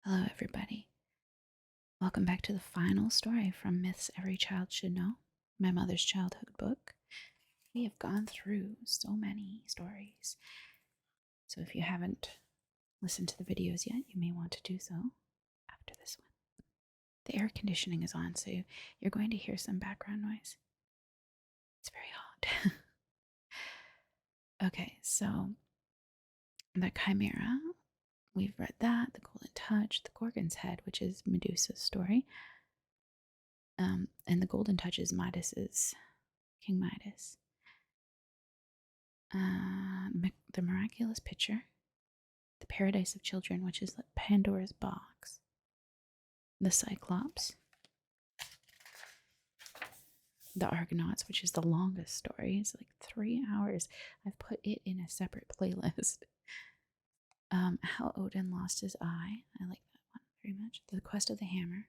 Hello, everybody. Welcome back to the final story from Myths Every Child Should Know, my mother's childhood book. We have gone through so many stories, so if you haven't listened to the videos yet, you may want to do so after this one. The air conditioning is on, so you're going to hear some background noise. It's very hot. Okay, so the Chimera, we've read that, the Golden Touch, the Gorgon's Head, which is Medusa's story. And the Golden Touch is Midas's, King Midas. The Miraculous Pitcher, the Paradise of Children, which is like Pandora's Box, the Cyclops, the Argonauts, which is the longest story. It's like 3 hours. I've put it in a separate playlist. How Odin Lost His Eye. I like that one very much. The Quest of the Hammer,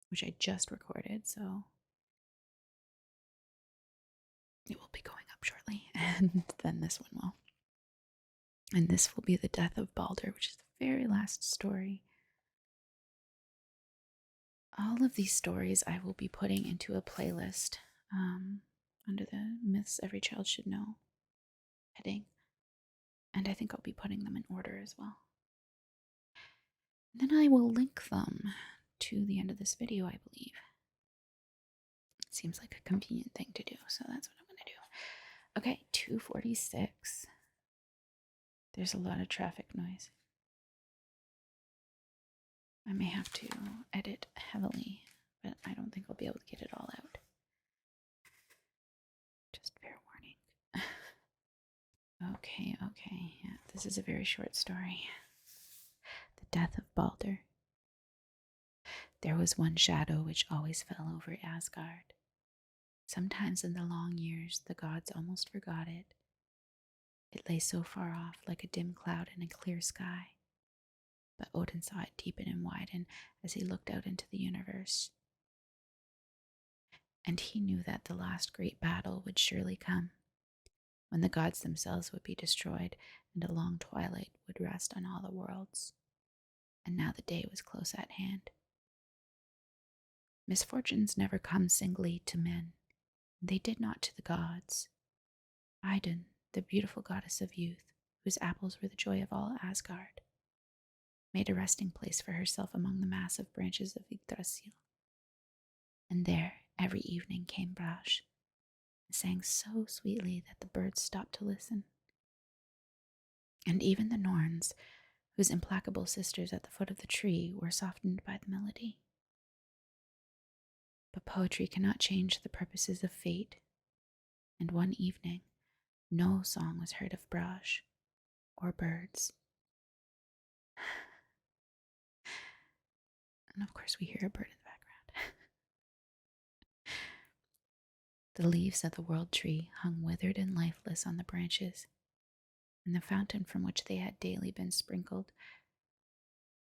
which I just recorded, so it will be going up shortly. And then this one will. And this will be the Death of Balder, which is the very last story. All of these stories I will be putting into a playlist under the Myths Every Child Should Know heading. And I think I'll be putting them in order as well. And then I will link them to the end of this video, I believe. It seems like a convenient thing to do, so that's what I'm going to do. Okay, 2:46. There's a lot of traffic noise. I may have to edit heavily, but I don't think I'll be able to get it all out. Just fair warning. Okay. Yeah, this is a very short story. The Death of Balder. There was one shadow which always fell over Asgard. Sometimes in the long years, the gods almost forgot it. It lay so far off, like a dim cloud in a clear sky. But Odin saw it deepen and widen as he looked out into the universe. And he knew that the last great battle would surely come, when the gods themselves would be destroyed and a long twilight would rest on all the worlds. And now the day was close at hand. Misfortunes never come singly to men, and they did not to the gods. Idun, the beautiful goddess of youth, whose apples were the joy of all Asgard, made a resting place for herself among the massive branches of Yggdrasil. And there, every evening came Brash, and sang so sweetly that the birds stopped to listen. And even the Norns, whose implacable sisters at the foot of the tree, were softened by the melody. But poetry cannot change the purposes of fate, and one evening, no song was heard of Brash or birds. And of course, we hear a bird in the background. The leaves of the world tree hung withered and lifeless on the branches, and the fountain from which they had daily been sprinkled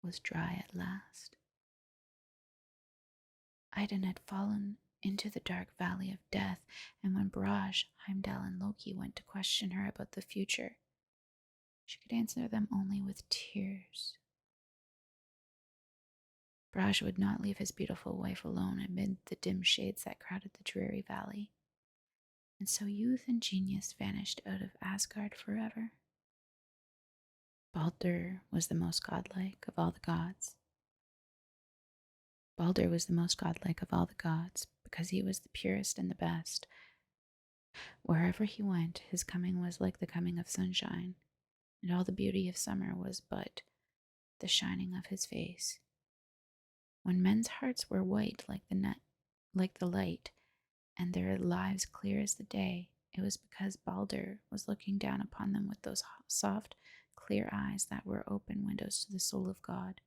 was dry at last. Idun had fallen into the dark valley of death, and when Braj, Heimdall, and Loki went to question her about the future, she could answer them only with tears. Braj would not leave his beautiful wife alone amid the dim shades that crowded the dreary valley, and so youth and genius vanished out of Asgard forever. Balder was the most godlike of all the gods. Balder was the most godlike of all the gods because he was the purest and the best. Wherever he went, his coming was like the coming of sunshine, and all the beauty of summer was but the shining of his face. When men's hearts were white like the light, and their lives clear as the day, it was because Balder was looking down upon them with those soft, clear eyes that were open windows to the soul of God.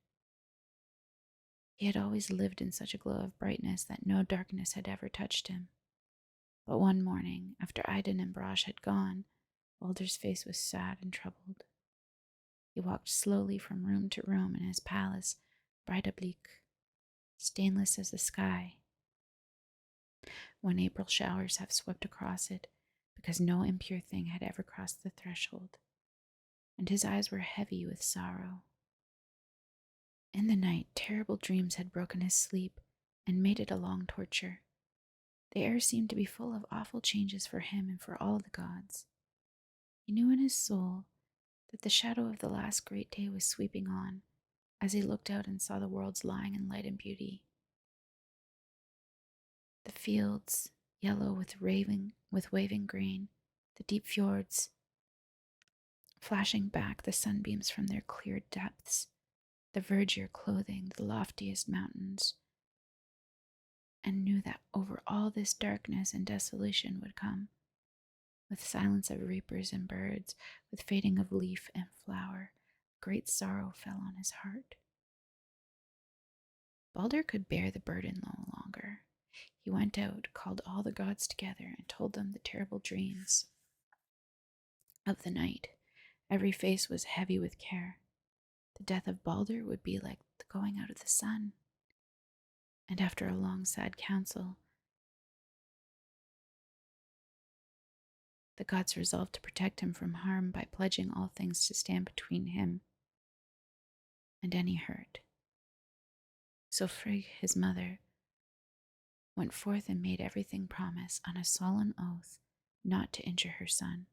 He had always lived in such a glow of brightness that no darkness had ever touched him. But one morning, after Idun and Brash had gone, Balder's face was sad and troubled. He walked slowly from room to room in his palace, Breidablik, stainless as the sky, when April showers have swept across it, because no impure thing had ever crossed the threshold, and his eyes were heavy with sorrow. In the night, terrible dreams had broken his sleep and made it a long torture. The air seemed to be full of awful changes for him and for all the gods. He knew in his soul that the shadow of the last great day was sweeping on, as he looked out and saw the worlds lying in light and beauty. The fields, yellow with waving green, the deep fjords, flashing back the sunbeams from their clear depths, the verdure clothing the loftiest mountains, and knew that over all this darkness and desolation would come, with silence of reapers and birds, with fading of leaf and flower, great sorrow fell on his heart. Balder could bear the burden no longer. He went out, called all the gods together, and told them the terrible dreams of the night. Every face was heavy with care. The death of Balder would be like the going out of the sun. And after a long, sad council, the gods resolved to protect him from harm by pledging all things to stand between him and any hurt. So Frigg, his mother, went forth and made everything promise on a solemn oath not to injure her son.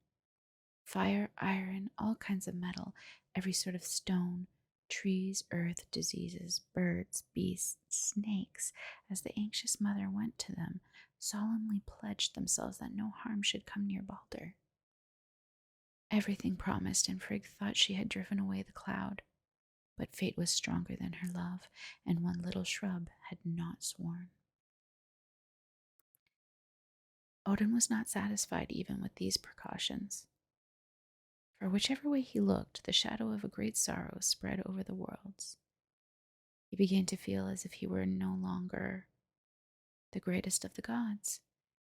Fire, iron, all kinds of metal, every sort of stone, trees, earth, diseases, birds, beasts, snakes, as the anxious mother went to them, solemnly pledged themselves that no harm should come near Balder. Everything promised, and Frigg thought she had driven away the cloud, but fate was stronger than her love, and one little shrub had not sworn. Odin was not satisfied even with these precautions. For whichever way he looked, the shadow of a great sorrow spread over the worlds. He began to feel as if he were no longer the greatest of the gods,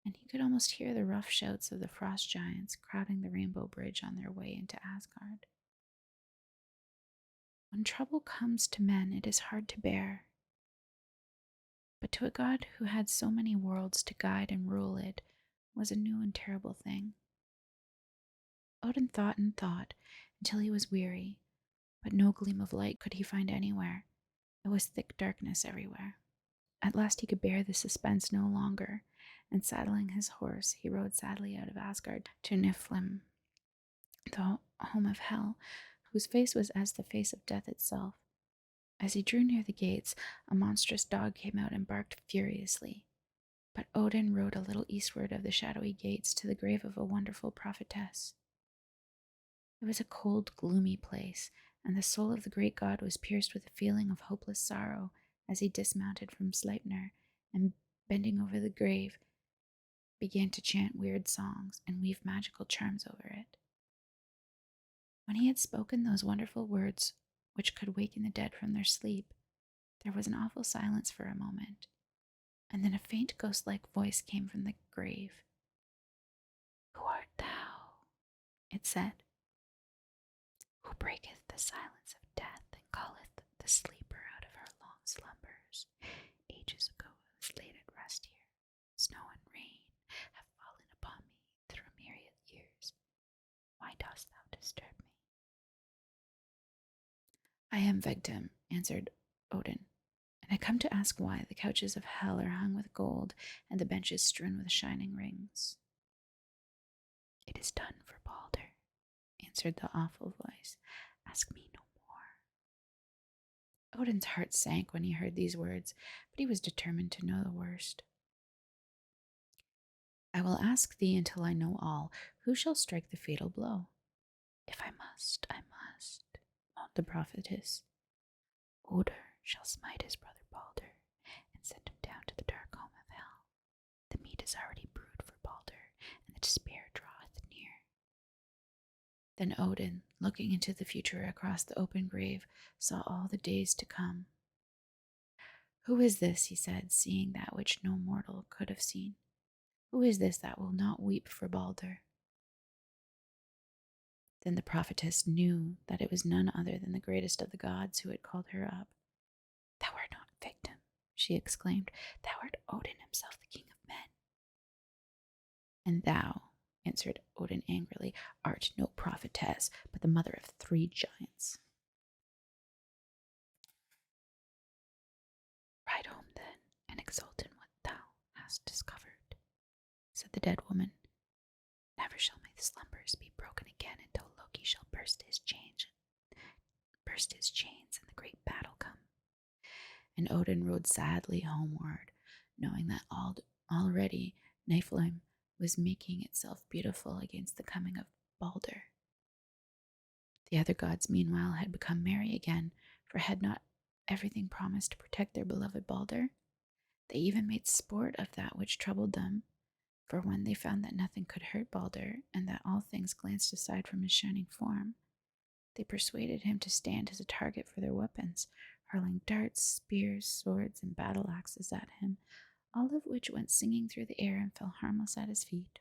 and he could almost hear the rough shouts of the frost giants crowding the rainbow bridge on their way into Asgard. When trouble comes to men, it is hard to bear. But to a god who had so many worlds to guide and rule it was a new and terrible thing. Odin thought and thought until he was weary, but no gleam of light could he find anywhere. It was thick darkness everywhere. At last he could bear the suspense no longer, and saddling his horse, he rode sadly out of Asgard to Niflheim, the home of Hel, whose face was as the face of death itself. As he drew near the gates, a monstrous dog came out and barked furiously. But Odin rode a little eastward of the shadowy gates to the grave of a wonderful prophetess. It was a cold, gloomy place, and the soul of the great god was pierced with a feeling of hopeless sorrow as he dismounted from Sleipnir and, bending over the grave, began to chant weird songs and weave magical charms over it. When he had spoken those wonderful words which could waken the dead from their sleep, there was an awful silence for a moment, and then a faint ghost-like voice came from the grave. "Who art thou?" it said. "Who breaketh the silence of death and calleth the sleeper out of her long slumbers? Ages ago I was laid at rest here. Snow and rain have fallen upon me through myriad years. Why dost thou disturb me?" "I am Vegtam," answered Odin, "and I come to ask why the couches of hell are hung with gold and the benches strewn with shining rings." "It is done for Balder," answered the awful voice. "Ask me no more." Odin's heart sank when he heard these words, but he was determined to know the worst. "I will ask thee until I know all. Who shall strike the fatal blow?" "If I must, I must," moaned the prophetess. "Oder shall smite his brother Balder and send him down to the dark home of hell. The meat is already brewed for Balder, and the despair draweth near." Then Odin, looking into the future across the open grave, saw all the days to come. "Who is this," he said, seeing that which no mortal could have seen? "Who is this that will not weep for Balder?" Then the prophetess knew that it was none other than the greatest of the gods who had called her up. "Thou art not Victim," she exclaimed. "Thou art Odin himself, the king of men." "And thou," answered Odin angrily, "art no prophetess, but the mother of 3 giants." exult in what thou hast discovered," said the dead woman. "Never shall my slumbers be broken again until Loki shall burst his chains, and the great battle come." And Odin rode sadly homeward, knowing that already Niflheim was making itself beautiful against the coming of Balder. The other gods, meanwhile, had become merry again, for had not everything promised to protect their beloved Balder? They even made sport of that which troubled them, for when they found that nothing could hurt Balder, and that all things glanced aside from his shining form, they persuaded him to stand as a target for their weapons, hurling darts, spears, swords, and battle axes at him, all of which went singing through the air and fell harmless at his feet.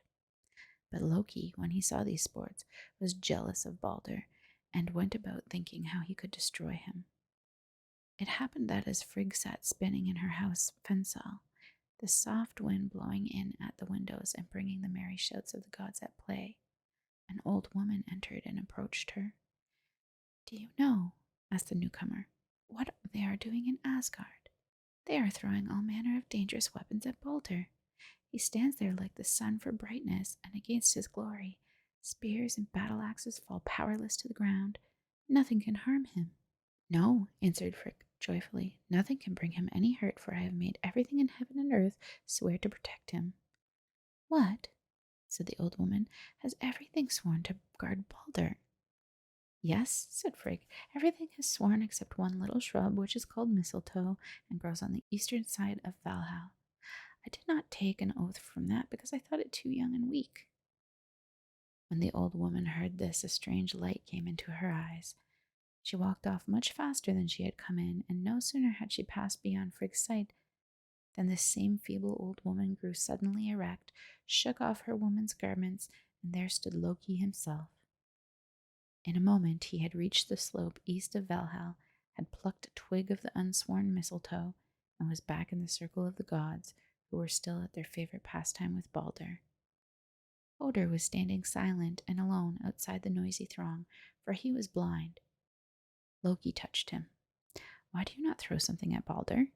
But Loki, when he saw these sports, was jealous of Balder, and went about thinking how he could destroy him. It happened that as Frigg sat spinning in her house Fensal, the soft wind blowing in at the windows and bringing the merry shouts of the gods at play, an old woman entered and approached her. "Do you know," asked the newcomer, "what they are doing in Asgard? They are throwing all manner of dangerous weapons at Balder. He stands there like the sun for brightness, and against his glory, spears and battle axes fall powerless to the ground. Nothing can harm him." "No," answered Frigg joyfully, "nothing can bring him any hurt, for I have made everything in heaven and earth swear to protect him." "What?" said the old woman. "Has everything sworn to guard Balder?" "Yes," said Frigg, "everything has sworn except one little shrub which is called mistletoe and grows on the eastern side of Valhall. I did not take an oath from that because I thought it too young and weak." When the old woman heard this, a strange light came into her eyes. She walked off much faster than she had come in, and no sooner had she passed beyond Frigg's sight than this same feeble old woman grew suddenly erect, shook off her woman's garments, and there stood Loki himself. In a moment he had reached the slope east of Valhall, had plucked a twig of the unsworn mistletoe, and was back in the circle of the gods, who were still at their favorite pastime with Balder. Hoder was standing silent and alone outside the noisy throng, for he was blind. Loki touched him. "Why do you not throw something at Balder?"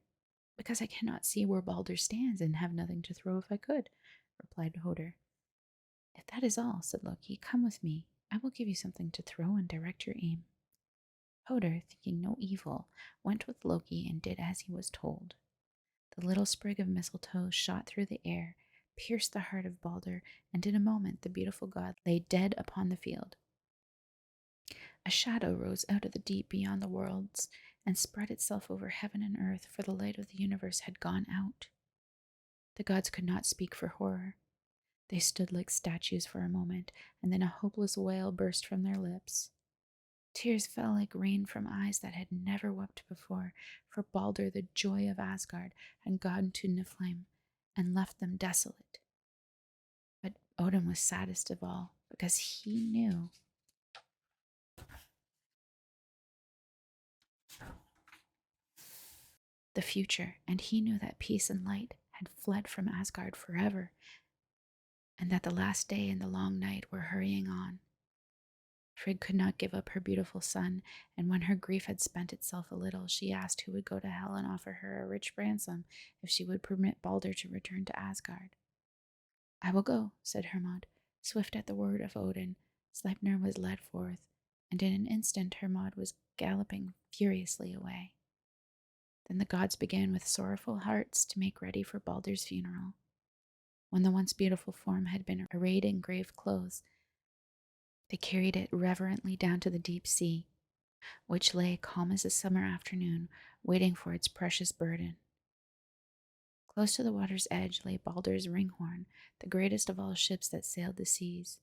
"Because I cannot see where Balder stands, and have nothing to throw if I could," replied Hoder. "If that is all," said Loki, "come with me. I will give you something to throw and direct your aim." Hoder, thinking no evil, went with Loki and did as he was told. The little sprig of mistletoe shot through the air, pierced the heart of Balder, and in a moment the beautiful god lay dead upon the field. A shadow rose out of the deep beyond the worlds and spread itself over heaven and earth, for the light of the universe had gone out. The gods could not speak for horror. They stood like statues for a moment, and then a hopeless wail burst from their lips. Tears fell like rain from eyes that had never wept before, for Balder, the joy of Asgard, had gone to Niflheim and left them desolate. But Odin was saddest of all, because he knew the future, and he knew that peace and light had fled from Asgard forever, and that the last day and the long night were hurrying on. Frigg could not give up her beautiful son, and when her grief had spent itself a little, she asked who would go to Hel and offer her a rich ransom if she would permit Balder to return to Asgard. "I will go," said Hermod. Swift at the word of Odin, Sleipnir was led forth, and in an instant Hermod was galloping furiously away. Then the gods began with sorrowful hearts to make ready for Balder's funeral. When the once beautiful form had been arrayed in grave clothes, they carried it reverently down to the deep sea, which lay calm as a summer afternoon, waiting for its precious burden. Close to the water's edge lay Balder's Ringhorn, the greatest of all ships that sailed the seas.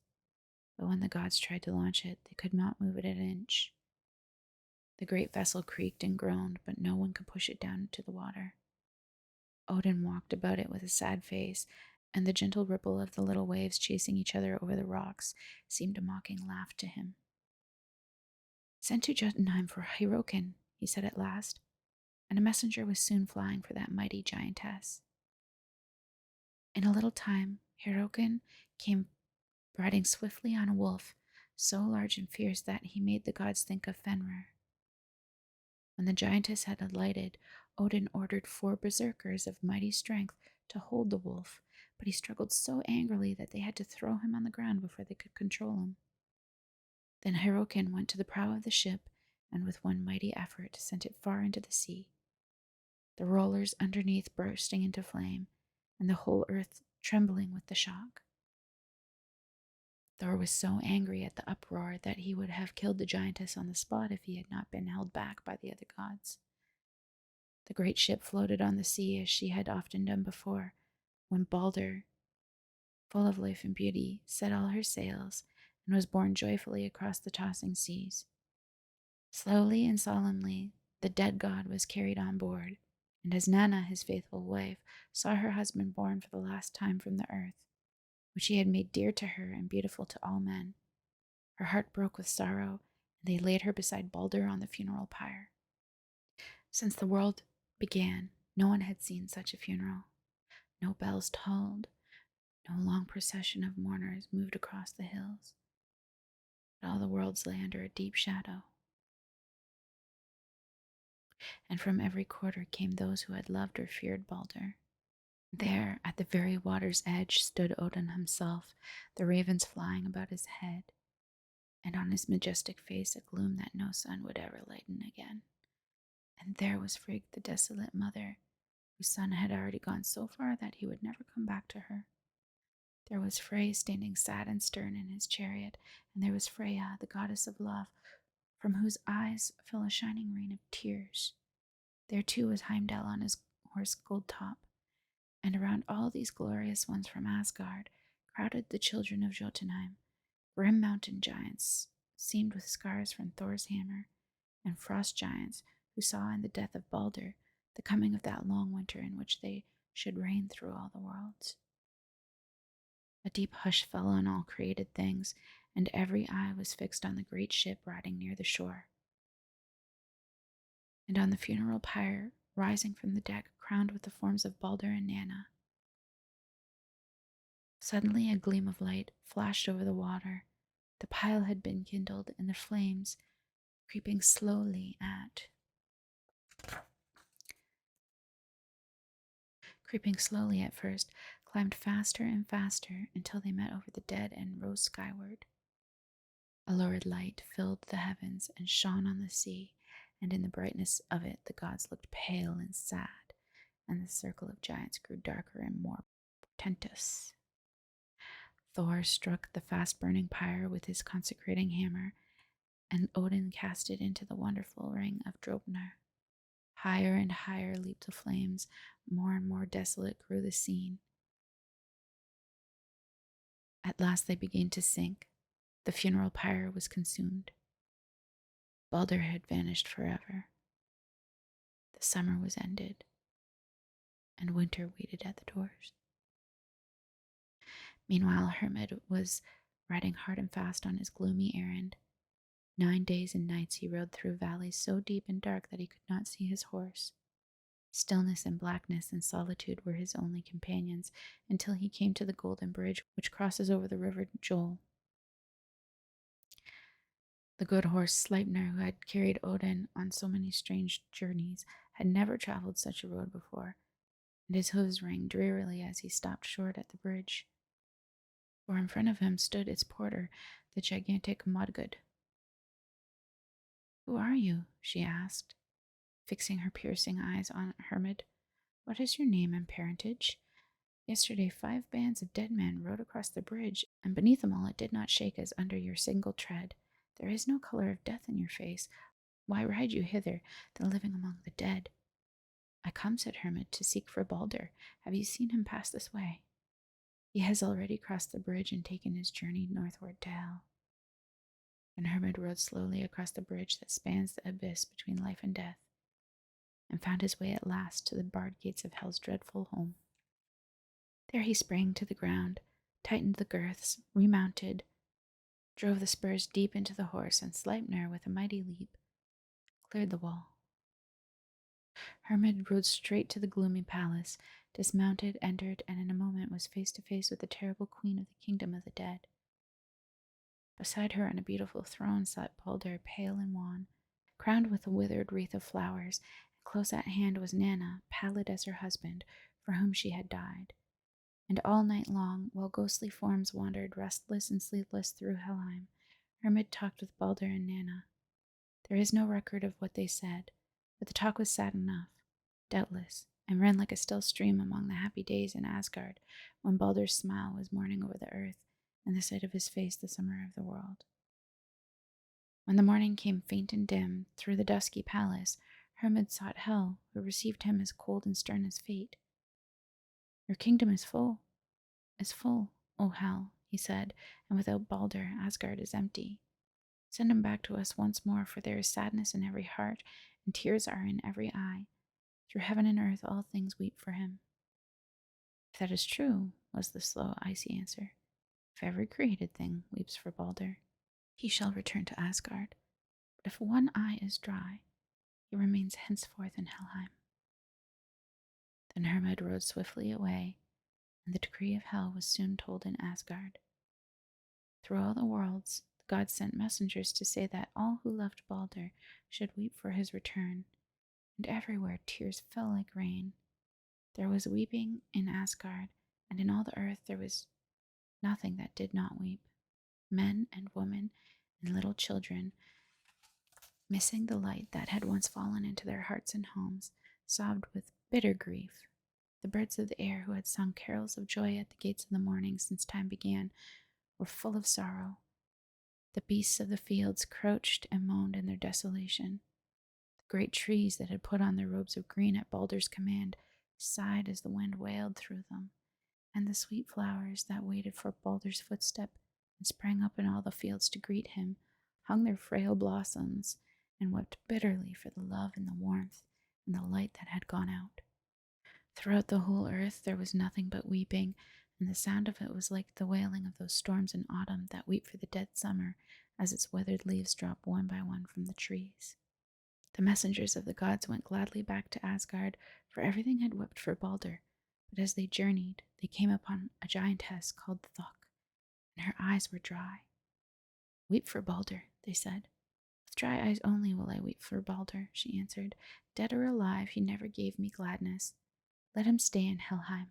But when the gods tried to launch it, they could not move it an inch. The great vessel creaked and groaned, but no one could push it down into the water. Odin walked about it with a sad face, and the gentle ripple of the little waves chasing each other over the rocks seemed a mocking laugh to him. "Send to Jotunheim for Hyrrokin," he said at last, and a messenger was soon flying for that mighty giantess. In a little time, Hyrrokin came riding swiftly on a wolf, so large and fierce that he made the gods think of Fenrir. When the giantess had alighted, Odin ordered 4 berserkers of mighty strength to hold the wolf, but he struggled so angrily that they had to throw him on the ground before they could control him. Then Hirokin went to the prow of the ship and with one mighty effort sent it far into the sea, the rollers underneath bursting into flame, and the whole earth trembling with the shock. Thor was so angry at the uproar that he would have killed the giantess on the spot if he had not been held back by the other gods. The great ship floated on the sea as she had often done before, when Balder, full of life and beauty, set all her sails and was borne joyfully across the tossing seas. Slowly and solemnly, the dead god was carried on board, and as Nanna, his faithful wife, saw her husband borne for the last time from the earth, which he had made dear to her and beautiful to all men, her heart broke with sorrow, and they laid her beside Balder on the funeral pyre. Since the world began, no one had seen such a funeral. No bells tolled, no long procession of mourners moved across the hills, but all the worlds lay under a deep shadow. And from every quarter came those who had loved or feared Balder. There, at the very water's edge, stood Odin himself, the ravens flying about his head, and on his majestic face a gloom that no sun would ever lighten again. And there was Frigg, the desolate mother, whose son had already gone so far that he would never come back to her. There was Frey standing sad and stern in his chariot, and there was Freya, the goddess of love, from whose eyes fell a shining rain of tears. There too was Heimdall on his horse Goldtop, and around all these glorious ones from Asgard crowded the children of Jotunheim, grim mountain giants, seamed with scars from Thor's hammer, and frost giants who saw in the death of Balder the coming of that long winter in which they should reign through all the worlds. A deep hush fell on all created things, and every eye was fixed on the great ship riding near the shore. And on the funeral pyre, rising from the deck, crowned with the forms of Balder and Nanna, suddenly a gleam of light flashed over the water. The pile had been kindled, and the flames, creeping slowly at first, climbed faster and faster until they met over the dead and rose skyward. A lurid light filled the heavens and shone on the sea, and in the brightness of it the gods looked pale and sad, and the circle of giants grew darker and more portentous. Thor struck the fast-burning pyre with his consecrating hammer, and Odin cast it into the wonderful ring of Draupnir. Higher and higher leaped the flames, more and more desolate grew the scene. At last they began to sink. The funeral pyre was consumed. Balder had vanished forever. The summer was ended, and winter waited at the doors. Meanwhile, Hermod was riding hard and fast on his gloomy errand. 9 days and nights he rode through valleys so deep and dark that he could not see his horse. Stillness and blackness and solitude were his only companions until he came to the golden bridge which crosses over the river Joel. The good horse Sleipnir, who had carried Odin on so many strange journeys, had never traveled such a road before, and his hooves rang drearily as he stopped short at the bridge. For in front of him stood its porter, the gigantic Modgud. "Who are you?" she asked, fixing her piercing eyes on Hermod. "What is your name and parentage? Yesterday 5 bands of dead men rode across the bridge, and beneath them all it did not shake as under your single tread. There is no color of death in your face. Why ride you hither, than living among the dead?" "I come," said Hermod, "to seek for Balder. Have you seen him pass this way?" "He has already crossed the bridge and taken his journey northward to Hel." And Hermod rode slowly across the bridge that spans the abyss between life and death, and found his way at last to the barred gates of Hel's dreadful home. There he sprang to the ground, tightened the girths, remounted, drove the spurs deep into the horse, and Sleipnir, with a mighty leap, cleared the wall. Hermod rode straight to the gloomy palace, dismounted, entered, and in a moment was face to face with the terrible queen of the kingdom of the dead. Beside her on a beautiful throne sat Balder, pale and wan, crowned with a withered wreath of flowers, Close at hand was Nana, pallid as her husband, for whom she had died. And all night long, while ghostly forms wandered restless and sleepless through Helheim, Hermod talked with Balder and Nana. There is no record of what they said, but the talk was sad enough, doubtless, and ran like a still stream among the happy days in Asgard, when Balder's smile was morning over the earth, and the sight of his face the summer of the world. When the morning came faint and dim through the dusky palace, Hermod sought Hel, who received him as cold and stern as fate. Your kingdom is full, O Hel, he said, and without Balder, Asgard is empty. Send him back to us once more, for there is sadness in every heart, and tears are in every eye. Through heaven and earth all things weep for him. If that is true, was the slow, icy answer, if every created thing weeps for Balder, he shall return to Asgard. But if one eye is dry, he remains henceforth in Helheim. Then Hermod rode swiftly away, and the decree of Hel was soon told in Asgard. Through all the worlds, the gods sent messengers to say that all who loved Balder should weep for his return, and everywhere tears fell like rain. There was weeping in Asgard, and in all the earth there was nothing that did not weep. Men and women and little children, missing the light that had once fallen into their hearts and homes, sobbed with bitter grief. The birds of the air, who had sung carols of joy at the gates of the morning since time began, were full of sorrow. The beasts of the fields crouched and moaned in their desolation. The great trees that had put on their robes of green at Balder's command sighed as the wind wailed through them, and the sweet flowers that waited for Balder's footstep and sprang up in all the fields to greet him hung their frail blossoms and wept bitterly for the love and the warmth and the light that had gone out. Throughout the whole earth there was nothing but weeping, and the sound of it was like the wailing of those storms in autumn that weep for the dead summer as its withered leaves drop one by one from the trees. The messengers of the gods went gladly back to Asgard, for everything had wept for Balder, but as they journeyed, they came upon a giantess called Thok, and her eyes were dry. Weep for Balder, they said. With dry eyes only will I weep for Balder, she answered. Dead or alive, he never gave me gladness. Let him stay in Helheim.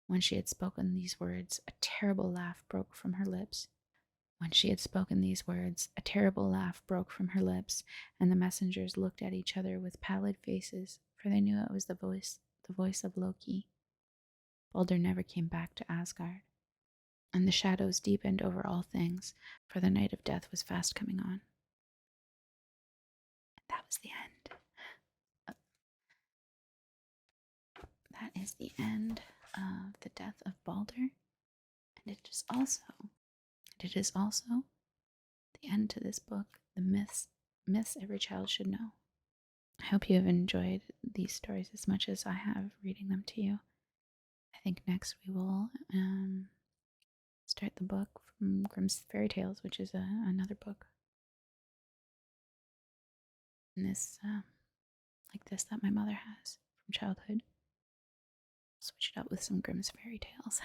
When she had spoken these words, a terrible laugh broke from her lips. And the messengers looked at each other with pallid faces, for they knew it was the voice of Loki. Balder never came back to Asgard, and the shadows deepened over all things, for the night of death was fast coming on. And that was the end. That is the end of the death of Balder, and it is also the end to this book, The Myths Every Child Should Know. I hope you have enjoyed these stories as much as I have reading them to you. I think next we will start the book from Grimm's Fairy Tales, which is another book. And this, like this, that my mother has from childhood. Switch it up with some Grimm's Fairy Tales.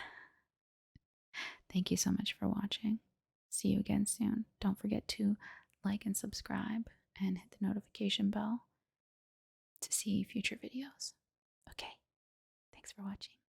Thank you so much for watching. See you again soon. Don't forget to like and subscribe and hit the notification bell to see future videos. Okay, thanks for watching.